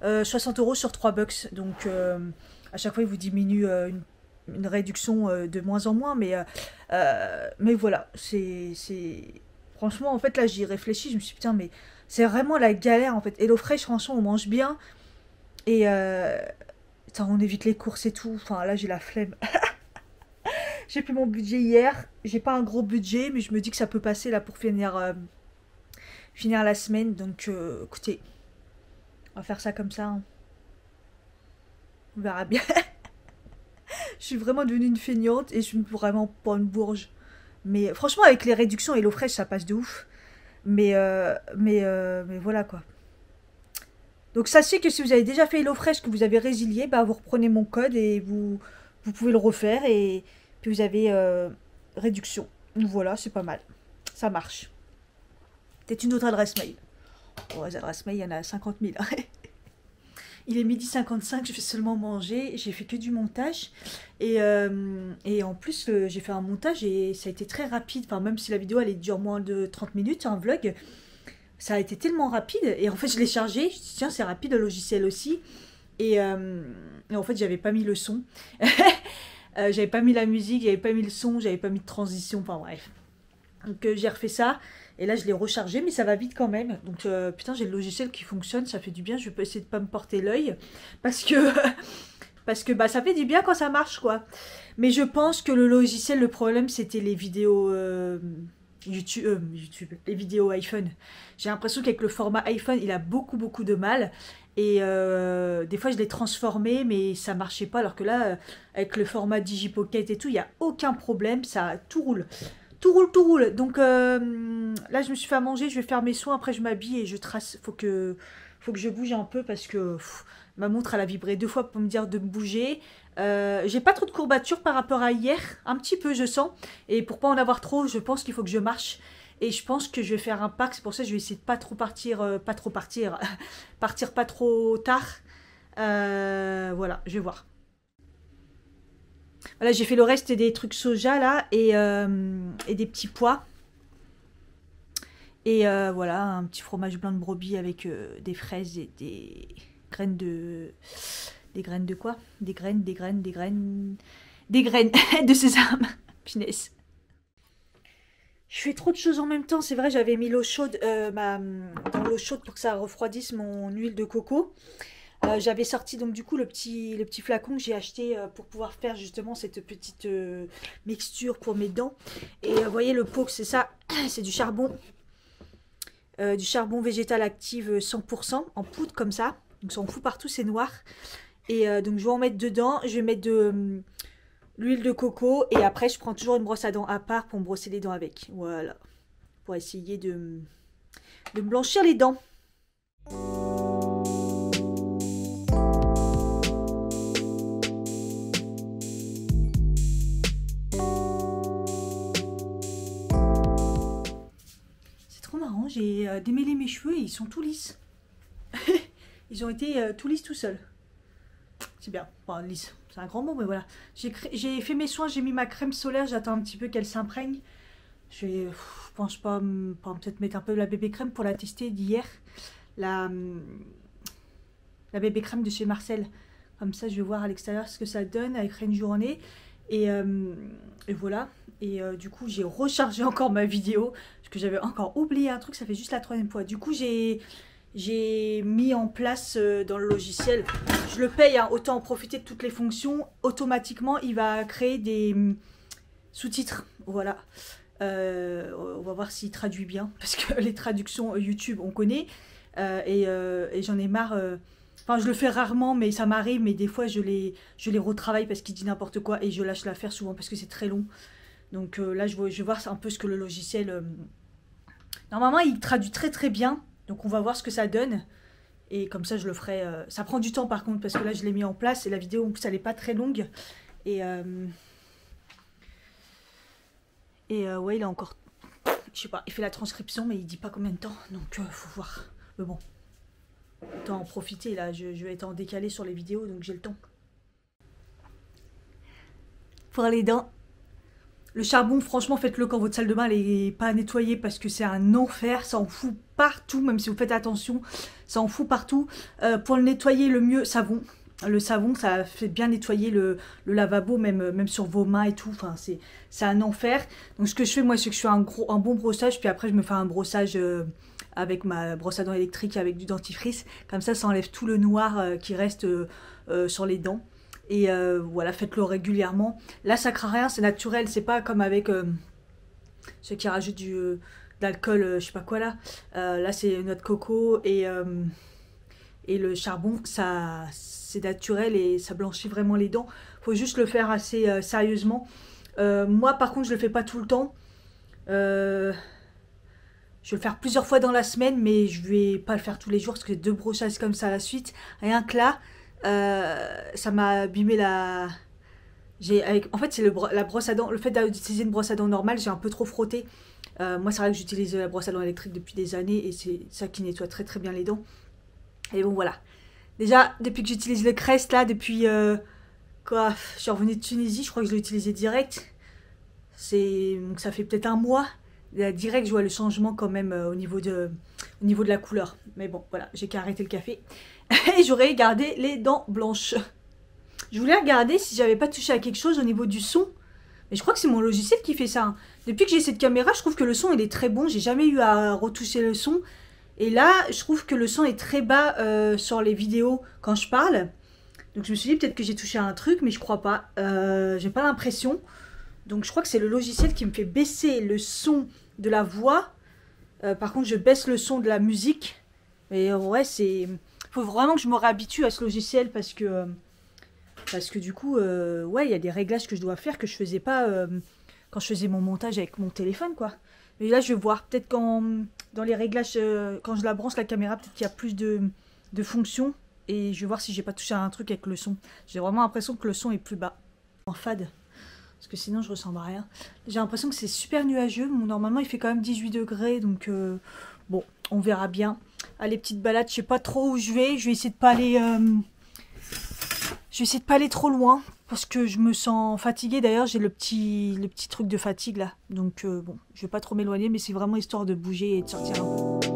60 € sur 3 bucks. Donc, à chaque fois, il vous diminue une réduction de moins en moins. Mais voilà. Franchement, en fait, là, j'y réfléchis. Je me suis dit, putain, mais... C'est vraiment la galère en fait. Hello Fresh, franchement, on mange bien. Et on évite les courses et tout. Enfin, là, j'ai la flemme. J'ai pris mon budget hier. J'ai pas un gros budget, mais je me dis que ça peut passer là pour finir la semaine. Donc, écoutez, on va faire ça comme ça. Hein. On verra bien. Je suis vraiment devenue une feignante et je suis vraiment pas une bourge. Mais franchement, avec les réductions et l'eau fraîche, ça passe de ouf. Mais voilà quoi. Donc sachez que si vous avez déjà fait HelloFresh, que vous avez résilié, bah, vous reprenez mon code et vous pouvez le refaire et puis vous avez réduction. Donc voilà, c'est pas mal. Ça marche. Peut-être une autre adresse mail. Oh, les adresses mail, il y en a 50 000. Il est 12h55, je vais seulement manger. J'ai fait que du montage. Et en plus, j'ai fait un montage et ça a été très rapide. Enfin, même si la vidéo, elle dure moins de 30 minutes, un vlog. Ça a été tellement rapide. Et en fait, je l'ai chargé. Je me suis dit, tiens, c'est rapide le logiciel aussi. Et en fait, j'avais pas mis le son. J'avais pas mis la musique, j'avais pas mis le son, j'avais pas mis de transition. Enfin bref. Donc j'ai refait ça. Et là, je l'ai rechargé, mais ça va vite quand même. Donc, putain, j'ai le logiciel qui fonctionne, ça fait du bien. Je vais essayer de pas me porter l'œil. Parce que, parce que bah, ça fait du bien quand ça marche, quoi. Mais je pense que le logiciel, le problème, c'était les vidéos YouTube, les vidéos iPhone. J'ai l'impression qu'avec le format iPhone, il a beaucoup, beaucoup de mal. Et des fois, je l'ai transformé, mais ça marchait pas. Alors que là, avec le format DigiPocket et tout, il n'y a aucun problème. Ça, tout roule. Tout roule, tout roule. Donc là, je me suis fait à manger, je vais faire mes soins, après je m'habille et je trace. Faut que je bouge un peu parce que ma montre, elle a vibré 2 fois pour me dire de me bouger. J'ai pas trop de courbatures par rapport à hier, un petit peu, je sens. Et pour pas en avoir trop, je pense qu'il faut que je marche. Et je pense que je vais faire un pack, c'est pour ça que je vais essayer de pas trop partir, partir pas trop tard. Voilà, je vais voir. Voilà, j'ai fait le reste des trucs soja là et des petits pois. Et voilà, un petit fromage blanc de brebis avec des fraises et des graines de... Des graines de quoi? Des graines de sésame. Punaise. Je fais trop de choses en même temps. C'est vrai, j'avais mis l'eau chaude dans l'eau chaude pour que ça refroidisse mon huile de coco. J'avais sorti donc du coup le petit flacon que j'ai acheté pour pouvoir faire justement cette petite mixture pour mes dents. Et vous voyez le pot, c'est ça, c'est du charbon végétal active 100% en poudre comme ça. Donc ça en fout partout, c'est noir. Et donc je vais en mettre dedans, je vais mettre de l'huile de coco et après je prends toujours une brosse à dents à part pour me brosser les dents avec. Voilà, pour essayer de me blanchir les dents. J'ai démêlé mes cheveux et ils sont tout lisses. Ils ont été tout lisses tout seuls. C'est bien, enfin lisse, c'est un grand mot, mais voilà. J'ai fait mes soins, j'ai mis ma crème solaire, j'attends un petit peu qu'elle s'imprègne. Je pense pas peut-être mettre un peu de la bébé crème pour la tester d'hier. La bébé crème de chez Marcel. Comme ça, je vais voir à l'extérieur ce que ça donne avec une journée. Et voilà. Et du coup, j'ai rechargé encore ma vidéo. Parce que j'avais encore oublié un truc, ça fait juste la 3e fois. Du coup, j'ai mis en place dans le logiciel. Je le paye, hein, autant en profiter de toutes les fonctions. Automatiquement, il va créer des sous-titres. Voilà. On va voir s'il traduit bien. Parce que les traductions YouTube, on connaît. Et j'en ai marre... Enfin, je le fais rarement, mais ça m'arrive. Mais des fois, je les retravaille parce qu'il dit n'importe quoi. Et je lâche l'affaire souvent parce que c'est très long. Donc là, je vais voir un peu ce que le logiciel... Normalement, il traduit très très bien. Donc on va voir ce que ça donne. Et comme ça, je le ferai... Ça prend du temps par contre, parce que là, je l'ai mis en place. Et la vidéo, en plus, elle n'est pas très longue. Et ouais, il a encore... Je sais pas, il fait la transcription, mais il dit pas combien de temps. Donc, faut voir. Mais bon. Autant en profiter, là. Je vais être en décalé sur les vidéos, donc j'ai le temps. Pour les dents. Le charbon, franchement, faites-le quand votre salle de bain n'est pas nettoyée parce que c'est un enfer. Ça en fout partout, même si vous faites attention. Ça en fout partout. Pour le nettoyer, le mieux, savon. Le savon, ça fait bien nettoyer le lavabo, même sur vos mains et tout. Enfin, c'est un enfer. Donc, ce que je fais, moi, c'est que je fais un bon brossage. Puis après, je me fais un brossage avec ma brosse à dents électrique avec du dentifrice. Comme ça enlève tout le noir qui reste sur les dents. Et voilà, faites-le régulièrement. Là, ça craint rien, c'est naturel. C'est pas comme avec ceux qui rajoutent d'alcool, je sais pas quoi là. Là, c'est noix de coco et le charbon. C'est naturel et ça blanchit vraiment les dents. Faut juste le faire assez sérieusement. Moi, par contre, je le fais pas tout le temps. Je vais le faire plusieurs fois dans la semaine, mais je vais pas le faire tous les jours parce que 2 brossasses comme ça à la suite. Rien que là, ça m'a abîmé la... En fait, c'est la brosse à dents. Le fait d'utiliser une brosse à dents normale, j'ai un peu trop frotté. Moi, c'est vrai que j'utilise la brosse à dents électrique depuis des années et c'est ça qui nettoie très très bien les dents. Et bon, voilà. Déjà, depuis que j'utilise le Crest, là, depuis... quoi, je suis revenue de Tunisie, je crois que je l'ai utilisé direct. Donc ça fait peut-être un mois. Direct, je vois le changement quand même au niveau de la couleur. Mais bon, voilà, j'ai qu'à arrêter le café. Et j'aurais gardé les dents blanches. Je voulais regarder si j'avais pas touché à quelque chose au niveau du son. Mais je crois que c'est mon logiciel qui fait ça. Hein. Depuis que j'ai cette caméra, je trouve que le son il est très bon. J'ai jamais eu à retoucher le son. Et là, je trouve que le son est très bas sur les vidéos quand je parle. Donc je me suis dit peut-être que j'ai touché à un truc, mais je crois pas. J'ai pas l'impression. Donc je crois que c'est le logiciel qui me fait baisser le son de la voix. Par contre, je baisse le son de la musique. Mais ouais, c'est... faut vraiment que je me réhabitue à ce logiciel parce que du coup, ouais, il y a des réglages que je dois faire que je faisais pas quand je faisais mon montage avec mon téléphone, quoi. Mais là, je vais voir. Peut-être dans les réglages, quand je la branche la caméra, peut-être qu'il y a plus de fonctions. Et je vais voir si j'ai pas touché à un truc avec le son. J'ai vraiment l'impression que le son est plus bas. En fade. Parce que sinon, je ressens rien. J'ai l'impression que c'est super nuageux. Bon, normalement, il fait quand même 18 degrés. Donc, bon, on verra bien. Allez, petite balade. Je sais pas trop où je vais. Je vais essayer de pas aller... Je vais essayer de pas aller trop loin. Parce que je me sens fatiguée. D'ailleurs, j'ai le petit truc de fatigue, là. Donc, bon, je vais pas trop m'éloigner. Mais c'est vraiment histoire de bouger et de sortir un peu.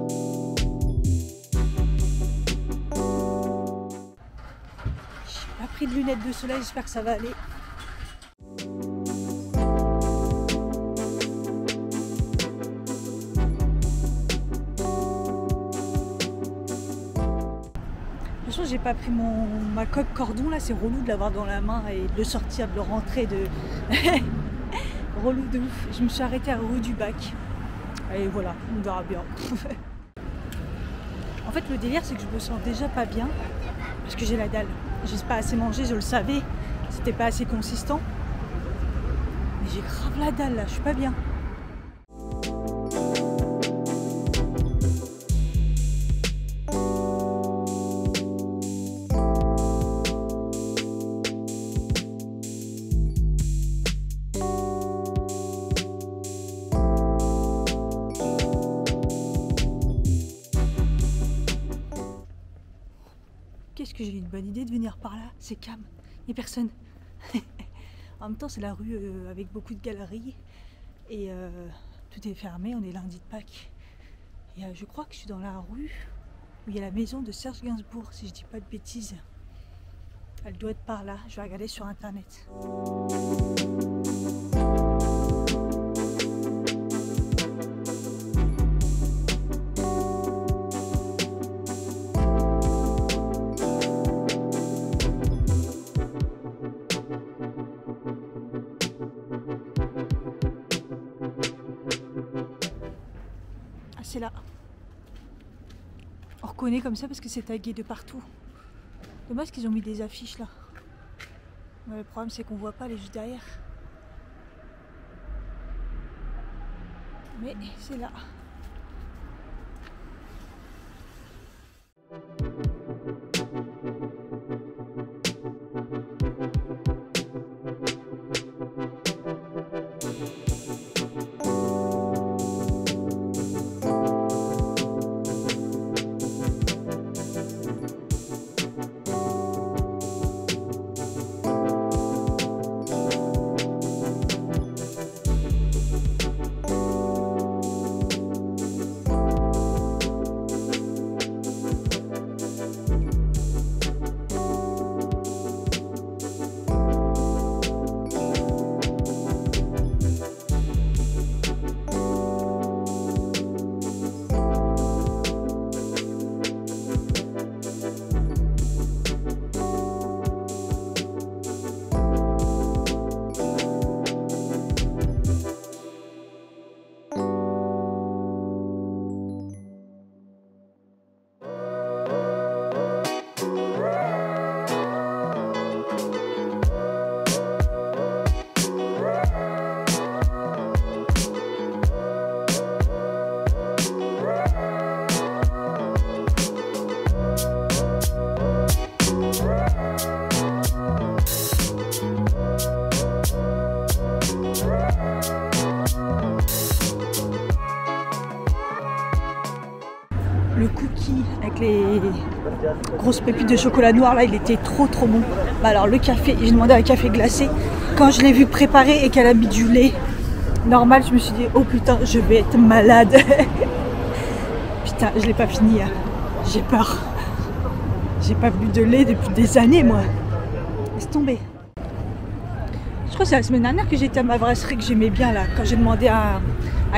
J'ai pas pris de lunettes de soleil. J'espère que ça va aller. J'ai pas pris ma coque cordon là, c'est relou de l'avoir dans la main et de le sortir, de le rentrer, de relou de ouf. Je me suis arrêtée à la rue du Bac et voilà, on verra bien. En fait, le délire c'est que je me sens déjà pas bien parce que j'ai la dalle. J'ai pas assez mangé, je le savais, c'était pas assez consistant. Mais j'ai grave la dalle là, je suis pas bien. Qu'est-ce que j'ai une bonne idée de venir par là, c'est calme, il n'y a personne. En même temps, c'est la rue avec beaucoup de galeries et tout est fermé, on est lundi de Pâques. Et je crois que je suis dans la rue où il y a la maison de Serge Gainsbourg, si je dis pas de bêtises. Elle doit être par là, je vais regarder sur internet. C'est là. On reconnaît comme ça parce que c'est tagué de partout. Dommage qu'ils ont mis des affiches là. Mais le problème c'est qu'on voit pas, elle est juste derrière. Mais c'est là. cookies avec les grosses pépites de chocolat noir là, il était trop bon. Bah alors le café, j'ai demandé un café glacé. Quand je l'ai vu préparer et qu'elle a mis du lait normal, je me suis dit oh putain, je vais être malade. Putain, je l'ai pas fini, hein. J'ai peur. J'ai pas bu de lait depuis des années moi. Laisse tomber. Je crois que c'est la semaine dernière que j'étais à ma brasserie que j'aimais bien là. Quand j'ai demandé un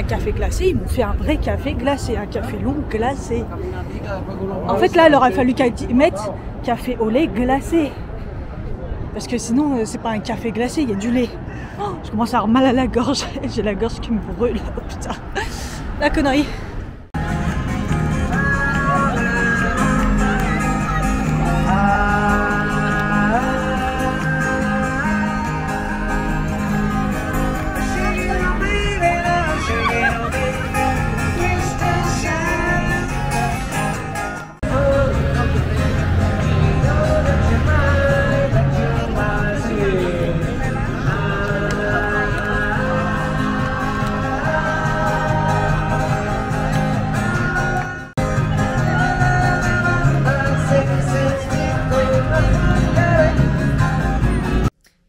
café glacé, ils m'ont fait un vrai café glacé, un café long glacé. En fait là, il aurait fallu qu'ils mettent café au lait glacé. Parce que sinon, c'est pas un café glacé, il y a du lait. Oh, je commence à avoir mal à la gorge. J'ai la gorge qui me brûle. Oh putain. La connerie.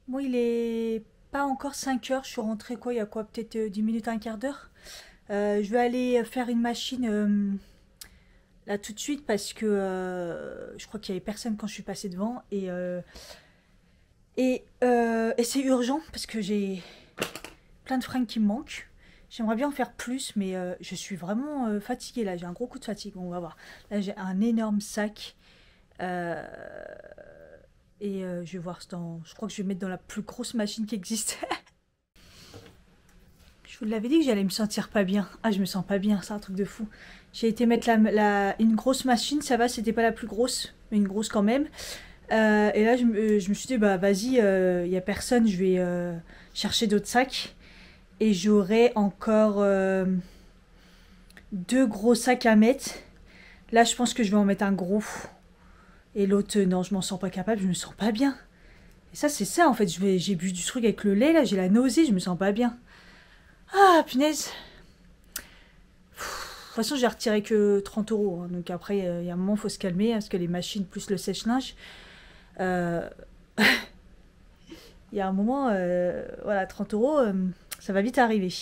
Bon, il est pas encore 5 heures, je suis rentrée quoi, il y a quoi, peut-être 10 minutes, un quart d'heure. Je vais aller faire une machine là tout de suite parce que je crois qu'il y avait personne quand je suis passée devant et c'est urgent parce que j'ai plein de fringues qui me manquent. J'aimerais bien en faire plus, mais je suis vraiment fatiguée là, j'ai un gros coup de fatigue, on va voir. Là j'ai un énorme sac. Je vais voir je crois que je vais mettre dans la plus grosse machine qui existe. Je vous l'avais dit que j'allais me sentir pas bien. Ah, je me sens pas bien, c'est un truc de fou. J'ai été mettre une grosse machine, ça va, c'était pas la plus grosse, mais une grosse quand même. Et là, je me suis dit, bah vas-y, il y a personne, je vais chercher d'autres sacs. Et j'aurai encore 2 gros sacs à mettre. Là, je pense que je vais en mettre un gros. Et l'autre, non, je m'en sens pas capable, je me sens pas bien. Et ça, c'est ça, en fait. J'ai bu du truc avec le lait, là, j'ai la nausée, je me sens pas bien. Ah, punaise. De toute façon, j'ai retiré que 30 €. Hein, donc après, il y a un moment, il faut se calmer, hein, parce que les machines plus le sèche-linge. Il y a un moment, voilà, 30 €, ça va vite arriver.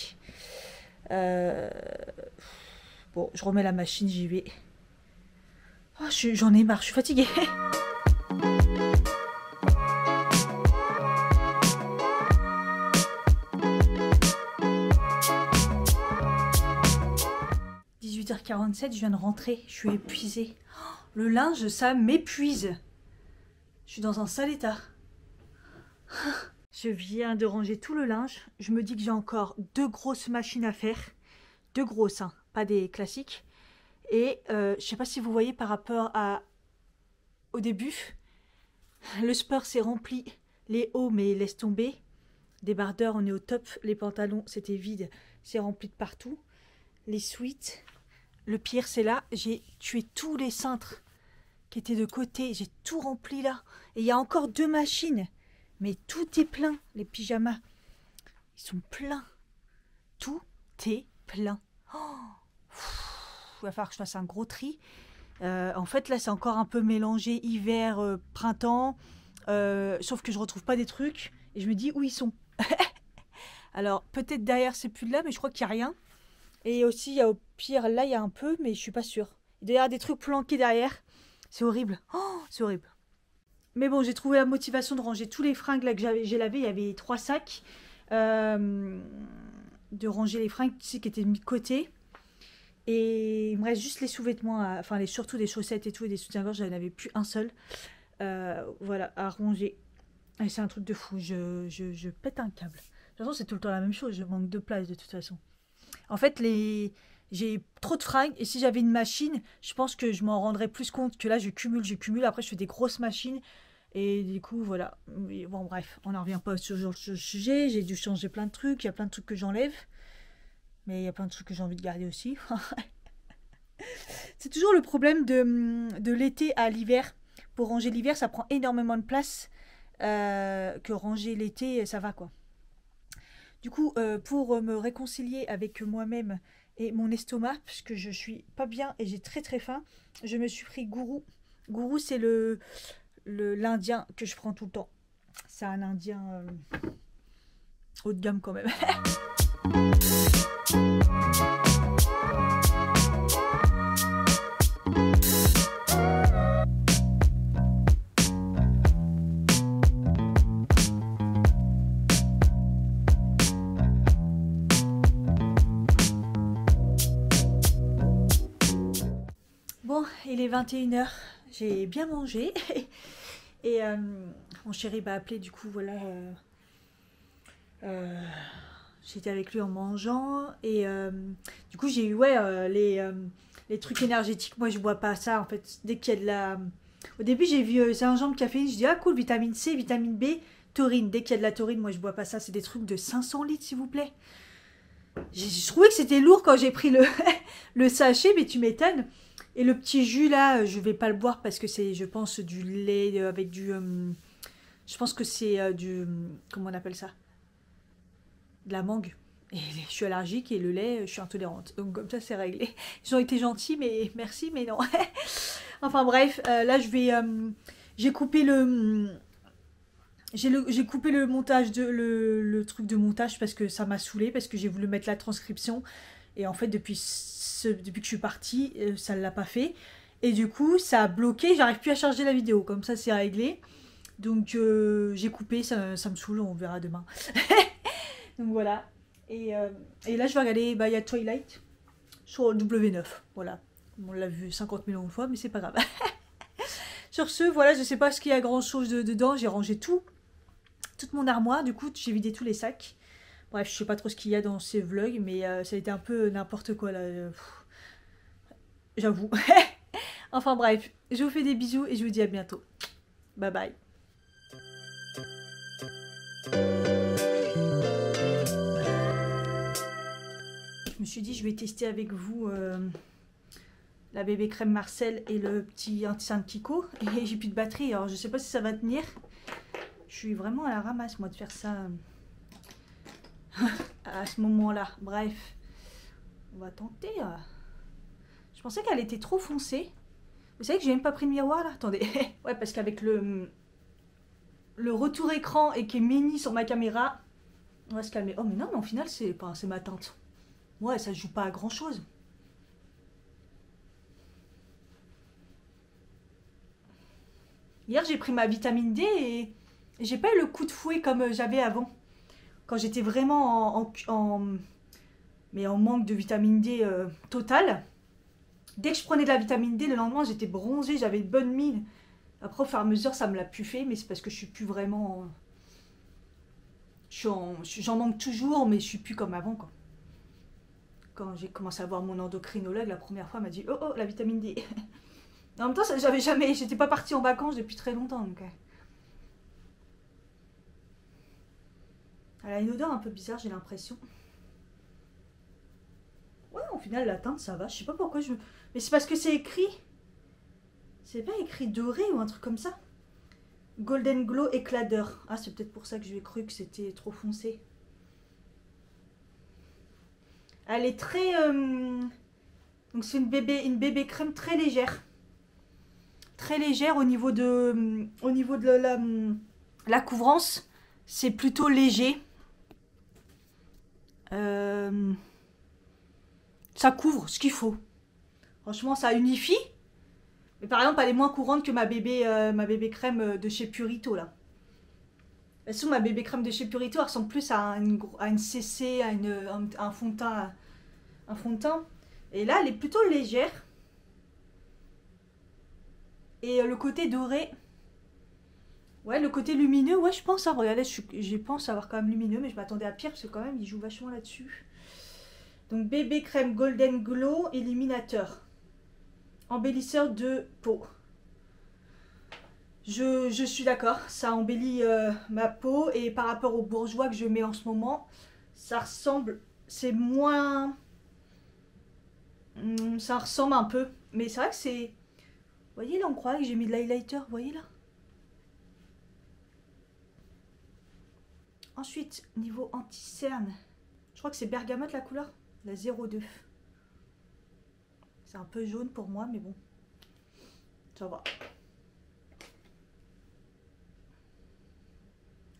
Bon, je remets la machine, j'y vais. Oh, j'en ai marre, je suis fatiguée. « 18h47, je viens de rentrer, je suis épuisée. Oh, le linge, ça m'épuise. Je suis dans un sale état. Je viens de ranger tout le linge. Je me dis que j'ai encore 2 grosses machines à faire. 2 grosses, hein, pas des classiques. Et je sais pas si vous voyez par rapport au début, le sport s'est rempli, les hauts mais laisse tomber, débardeurs on est au top, les pantalons c'était vide, c'est rempli de partout, les sweats, le pire c'est là, j'ai tué tous les cintres qui étaient de côté, j'ai tout rempli là, et il y a encore 2 machines, mais tout est plein, les pyjamas, ils sont pleins, tout est plein. Oh, il va falloir que je fasse un gros tri. En fait, là, c'est encore un peu mélangé hiver, printemps. Sauf que je retrouve pas des trucs. Et je me dis où ils sont. Alors, peut-être derrière ces pulls-là, mais je crois qu'il n'y a rien. Et aussi, il y a au pire, là, il y a un peu, mais je suis pas sûre. Il doit y avoir des trucs planqués derrière. C'est horrible. Oh, c'est horrible. Mais bon, j'ai trouvé la motivation de ranger tous les fringues là, que j'ai lavé. Il y avait 3 sacs. De ranger les fringues qui étaient mis de côté. Et il me reste juste les sous-vêtements, enfin surtout des chaussettes et tout, et des soutiens-gorge, j'en avais plus un seul. Voilà, à ranger. Et c'est un truc de fou, je pète un câble. De toute façon, c'est tout le temps la même chose, je manque de place de toute façon. En fait, j'ai trop de fringues, et si j'avais une machine, je pense que je m'en rendrais plus compte que là, je cumule, après je fais des grosses machines, et du coup, voilà. Mais bon, bref, on n'en revient pas sur ce sujet, j'ai dû changer plein de trucs, il y a plein de trucs que j'enlève. Mais il y a plein de trucs que j'ai envie de garder aussi. C'est toujours le problème de l'été à l'hiver. Pour ranger l'hiver, ça prend énormément de place. Que ranger l'été, ça va quoi. Du coup, pour me réconcilier avec moi-même et mon estomac, puisque je suis pas bien et j'ai très très faim. Je me suis pris gourou. Gourou, c'est l'indien que je prends tout le temps. C'est un indien haut de gamme quand même. Bon, il est 21h, j'ai bien mangé et mon chéri m'a appelé, du coup voilà, j'étais avec lui en mangeant et du coup j'ai eu ouais, les trucs énergétiques, moi je bois pas ça en fait, dès qu'il y a de la... Au début j'ai vu c'est un gingembre caféine, je dis ah cool, vitamine C, vitamine B, taurine, dès qu'il y a de la taurine, moi je bois pas ça, c'est des trucs de 500 litres s'il vous plaît. Je trouvais que c'était lourd quand j'ai pris le sachet, mais tu m'étonnes. Et le petit jus là, je vais pas le boire parce que c'est, je pense, du lait avec du... je pense que c'est du... comment on appelle ça? De la mangue. Et je suis allergique et le lait, je suis intolérante. Donc comme ça, c'est réglé. Ils ont été gentils, mais merci, mais non. Enfin bref, là, je vais... j'ai coupé le... J'ai coupé le montage, le truc de montage parce que ça m'a saoulé, parce que j'ai voulu mettre la transcription. Et en fait, depuis que je suis partie, ça ne l'a pas fait. Et du coup, ça a bloqué, j'arrive plus à charger la vidéo. Comme ça, c'est réglé. Donc, j'ai coupé, ça me saoule, on verra demain. Donc voilà. Et là, je vais regarder, bah, il y a Twilight sur W9. Voilà. On l'a vu 50 millions de fois, mais c'est pas grave. Sur ce, voilà, je sais pas ce qu'il y a grand chose dedans. J'ai rangé tout. Toute mon armoire, du coup j'ai vidé tous les sacs. Bref, je sais pas trop ce qu'il y a dans ces vlogs, mais ça a été un peu n'importe quoi là. J'avoue. Enfin bref, je vous fais des bisous et je vous dis à bientôt. Bye bye. Je me suis dit je vais tester avec vous la bébé crème Marcel et le petit anti-sein de Kiko. Et j'ai plus de batterie, alors je sais pas si ça va tenir. Je suis vraiment à la ramasse, moi, de faire ça à ce moment-là. Bref, on va tenter. Je pensais qu'elle était trop foncée. Vous savez que j'ai même pas pris le miroir, là? Attendez. Ouais, parce qu'avec le retour écran et qui est mini sur ma caméra, on va se calmer. Oh, mais non, mais au final, c'est ma teinte. Ouais, ça joue pas à grand-chose. Hier, j'ai pris ma vitamine D et... j'ai pas eu le coup de fouet comme j'avais avant. Quand j'étais vraiment mais en manque de vitamine D totale. Dès que je prenais de la vitamine D, le lendemain, j'étais bronzée, j'avais une bonne mine. Après, au fur et à mesure, ça me l'a plus fait, mais c'est parce que je suis plus vraiment... J'en manque toujours, mais je suis plus comme avant, quoi. Quand j'ai commencé à voir mon endocrinologue, la première fois, elle m'a dit « Oh, oh, la vitamine D !» En même temps, j'étais pas partie en vacances depuis très longtemps, donc... Elle a une odeur un peu bizarre, j'ai l'impression. Ouais, au final, la teinte, ça va. Je sais pas pourquoi je... Mais c'est parce que c'est écrit... C'est pas écrit doré ou un truc comme ça. Golden Glow éclat d'or. Ah, c'est peut-être pour ça que j'ai cru que c'était trop foncé. Elle est très... Donc c'est une bébé crème très légère. Très légère au niveau de la couvrance. C'est plutôt léger. Ça couvre ce qu'il faut. Franchement, ça unifie. Mais par exemple, elle est moins courante que ma bébé crème de chez Purito, là. De toute façon, ma bébé crème de chez Purito, elle ressemble plus à une CC, à un fond de teint. Un fond de teint. Et là, elle est plutôt légère. Et le côté doré... Ouais, le côté lumineux, ouais, je pense, hein, regardez, je pense avoir quand même lumineux, mais je m'attendais à pire, parce que quand même, il joue vachement là-dessus. Donc, bébé crème Golden Glow Illuminateur. Embellisseur de peau. Je suis d'accord, ça embellit ma peau, et par rapport au bourgeois que je mets en ce moment, ça ressemble, c'est moins... ça ressemble un peu, mais c'est vrai que c'est... Vous voyez là, on croirait que j'ai mis de l'highlighter, vous voyez là? Ensuite, niveau anti-cerne, je crois que c'est bergamote la couleur, la 02. C'est un peu jaune pour moi, mais bon. Ça va.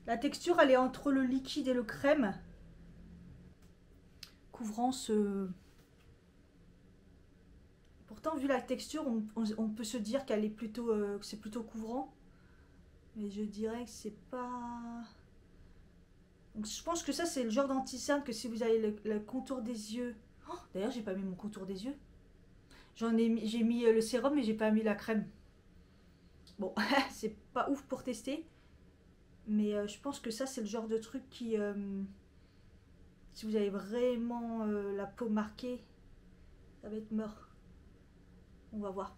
La texture, elle est entre le liquide et le crème. Couvrance... Pourtant, vu la texture, on peut se dire qu'elle est plutôt, que c'est plutôt couvrant. Mais je dirais que c'est pas... Donc, je pense que ça, c'est le genre d'anti-cerne que si vous avez le contour des yeux... Oh, d'ailleurs, j'ai pas mis mon contour des yeux. J'ai mis le sérum, mais j'ai pas mis la crème. Bon, c'est pas ouf pour tester. Mais je pense que ça, c'est le genre de truc qui... si vous avez vraiment la peau marquée, ça va être mort. On va voir.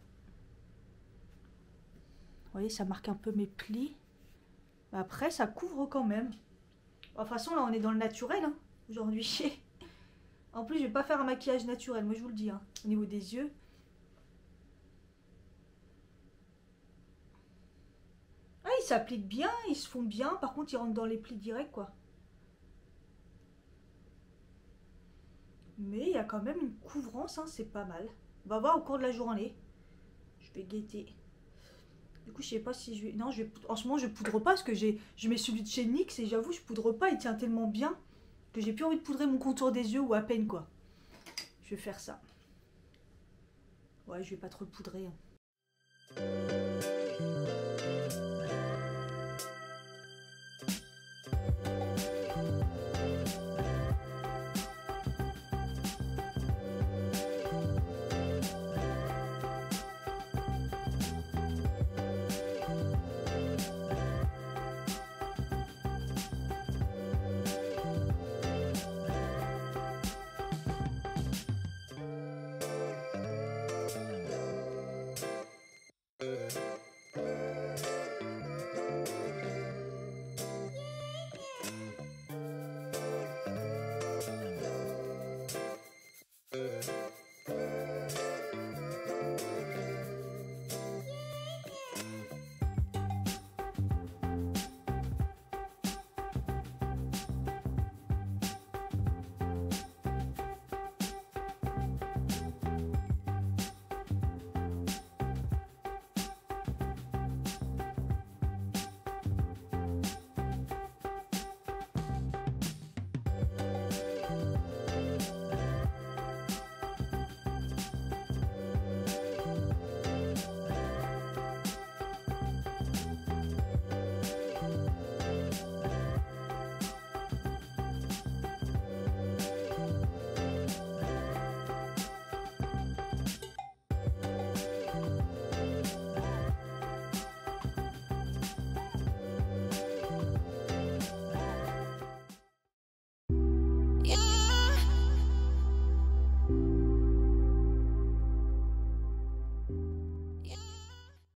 Vous voyez, ça marque un peu mes plis. Après, ça couvre quand même. De toute façon, là, on est dans le naturel, hein, aujourd'hui. En plus, je vais pas faire un maquillage naturel, moi, je vous le dis, hein, au niveau des yeux. Ah, ils s'appliquent bien, ils se font bien. Par contre, ils rentrent dans les plis directs, quoi. Mais il y a quand même une couvrance, hein, c'est pas mal. On va voir au cours de la journée. Je vais guetter. Du coup, je sais pas si je vais... Non, en ce moment, je poudre pas parce que je mets celui de chez NYX et j'avoue, je poudre pas. Il tient tellement bien que j'ai plus envie de poudrer mon contour des yeux ou à peine, quoi. Je vais faire ça. Ouais, je vais pas trop le poudrer. Hein.